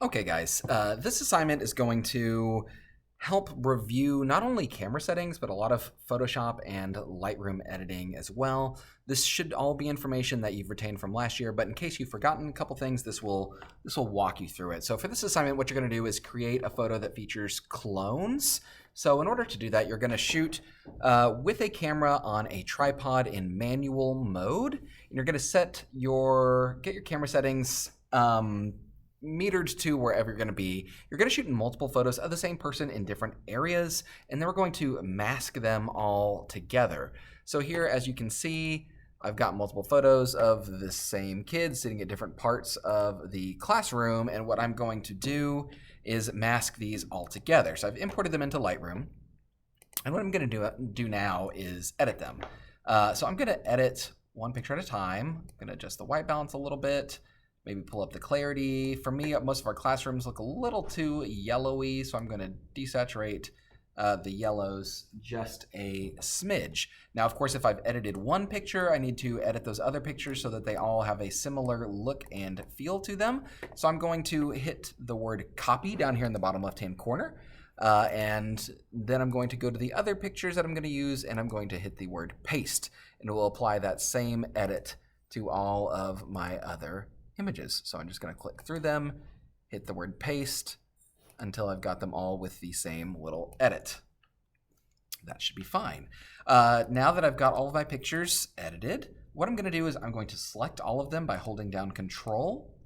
Okay, guys, this assignment is going to help review not only camera settings, but a lot of Photoshop and Lightroom editing as well. This should all be information that you've retained from last year, but in case you've forgotten a couple things, this will walk you through it. So for this assignment, what you're going to do is create a photo that features clones. So in order to do that, you're going to shoot with a camera on a tripod in manual mode, and you're going to get your camera settings metered to wherever you're going to be. You're going to shoot multiple photos of the same person in different areas, and then we're going to mask them all together. So here, as you can see, I've got multiple photos of the same kid sitting at different parts of the classroom, and what I'm going to do is mask these all together. So I've imported them into Lightroom, and what I'm going to do now is edit them. So I'm going to edit one picture at a time. I'm going to adjust the white balance a little bit. Maybe pull up the clarity. For me, most of our classrooms look a little too yellowy, so I'm going to desaturate the yellows just a smidge. Now, of course, if I've edited one picture, I need to edit those other pictures so that they all have a similar look and feel to them. So I'm going to hit the word copy down here in the bottom left-hand corner. And then I'm going to go to the other pictures that I'm going to use, and I'm going to hit the word paste. And it will apply that same edit to all of my other images. So I'm just going to click through them, hit the word paste until I've got them all with the same little edit. That should be fine. Now that I've got all of my pictures edited, what I'm going to do is I'm going to select all of them by holding down Control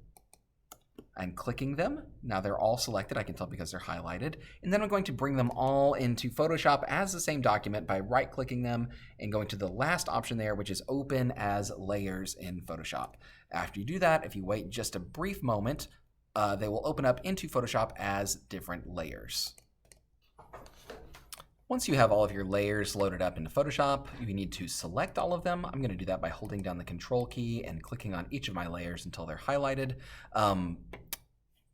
and clicking them. Now they're all selected. I can tell because they're highlighted. And then I'm going to bring them all into Photoshop as the same document by right-clicking them and going to the last option there, which is Open as Layers in Photoshop. After you do that, if you wait just a brief moment, they will open up into Photoshop as different layers. Once you have all of your layers loaded up into Photoshop, you need to select all of them. I'm going to do that by holding down the Control key and clicking on each of my layers until they're highlighted.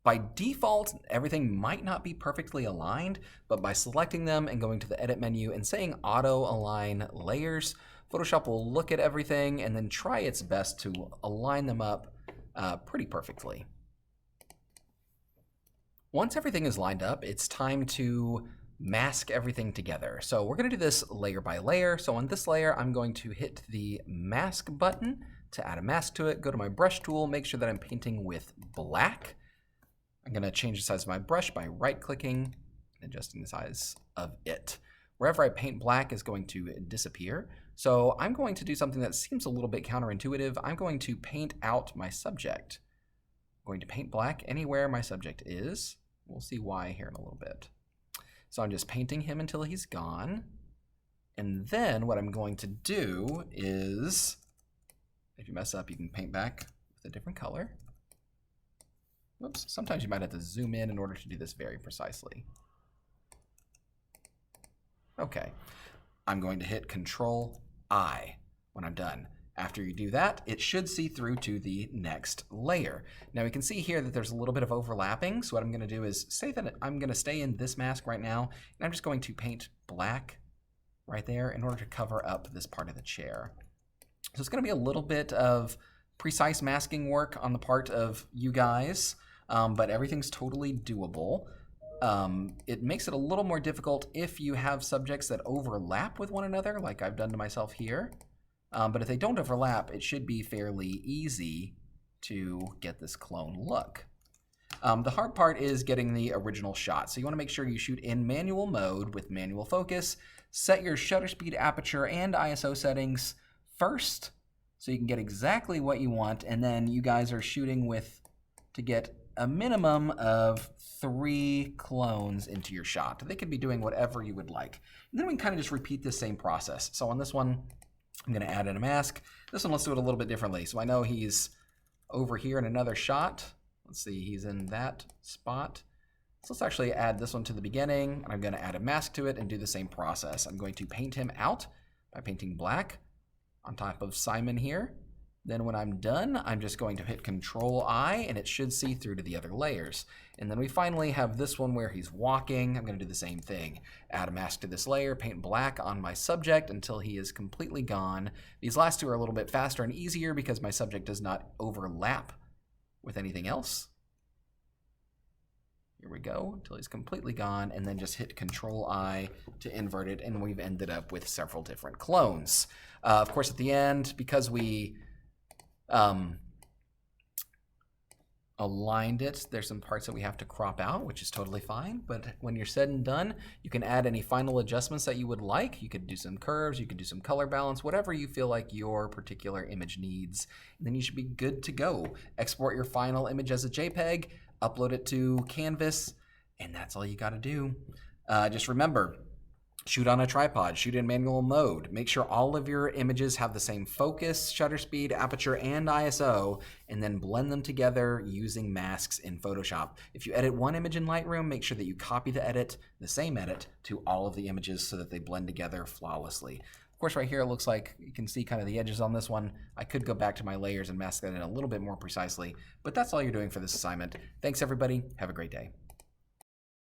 By default, everything might not be perfectly aligned, but by selecting them and going to the Edit menu and saying Auto Align Layers, Photoshop will look at everything and then try its best to align them up pretty perfectly. Once everything is lined up, it's time to mask everything together. So we're going to do this layer by layer. So on this layer, I'm going to hit the mask button to add a mask to it. Go to my brush tool, make sure that I'm painting with black. I'm going to change the size of my brush by right-clicking and adjusting the size of it. Wherever I paint black is going to disappear. So I'm going to do something that seems a little bit counterintuitive. I'm going to paint out my subject. I'm going to paint black anywhere my subject is. We'll see why here in a little bit. So I'm just painting him until he's gone. And then what I'm going to do is, if you mess up, you can paint back with a different color. Whoops, sometimes you might have to zoom in order to do this very precisely. Okay, I'm going to hit Control-I when I'm done. After you do that, it should see through to the next layer. Now we can see here that there's a little bit of overlapping, so what I'm going to do is say that I'm going to stay in this mask right now, and I'm just going to paint black right there in order to cover up this part of the chair. So it's going to be a little bit of precise masking work on the part of you guys, but everything's totally doable. It makes it a little more difficult if you have subjects that overlap with one another, like I've done to myself here. But if they don't overlap, it should be fairly easy to get this clone look. The hard part is getting the original shot. So you want to make sure you shoot in manual mode with manual focus. Set your shutter speed, aperture, and ISO settings first so you can get exactly what you want. And then you guys are shooting to get a minimum of 3 clones into your shot. They could be doing whatever you would like. And then we can kind of just repeat the same process. So on this one, I'm going to add in a mask. This one, let's do it a little bit differently. So I know he's over here in another shot. Let's see, he's in that spot. So let's actually add this one to the beginning, and I'm going to add a mask to it and do the same process. I'm going to paint him out by painting black on top of Simon here. Then when I'm done, I'm just going to hit Control-I, and it should see through to the other layers. And then we finally have this one where he's walking. I'm going to do the same thing. Add a mask to this layer, paint black on my subject until he is completely gone. These last two are a little bit faster and easier because my subject does not overlap with anything else. Here we go, until he's completely gone, and then just hit Control-I to invert it, and we've ended up with several different clones. Of course, at the end, because we aligned it, there's some parts that we have to crop out, which is totally fine. But when you're said and done, you can add any final adjustments that you would like. You could do some curves, you could do some color balance, whatever you feel like your particular image needs. And then you should be good to go. Export your final image as a JPEG, upload it to Canvas, and that's all you got to do. Just remember, shoot on a tripod, shoot in manual mode. Make sure all of your images have the same focus, shutter speed, aperture, and ISO, and then blend them together using masks in Photoshop. If you edit one image in Lightroom, make sure that you copy the same edit, to all of the images so that they blend together flawlessly. Of course, right here it looks like you can see kind of the edges on this one. I could go back to my layers and mask that in a little bit more precisely, but that's all you're doing for this assignment. Thanks, everybody. Have a great day.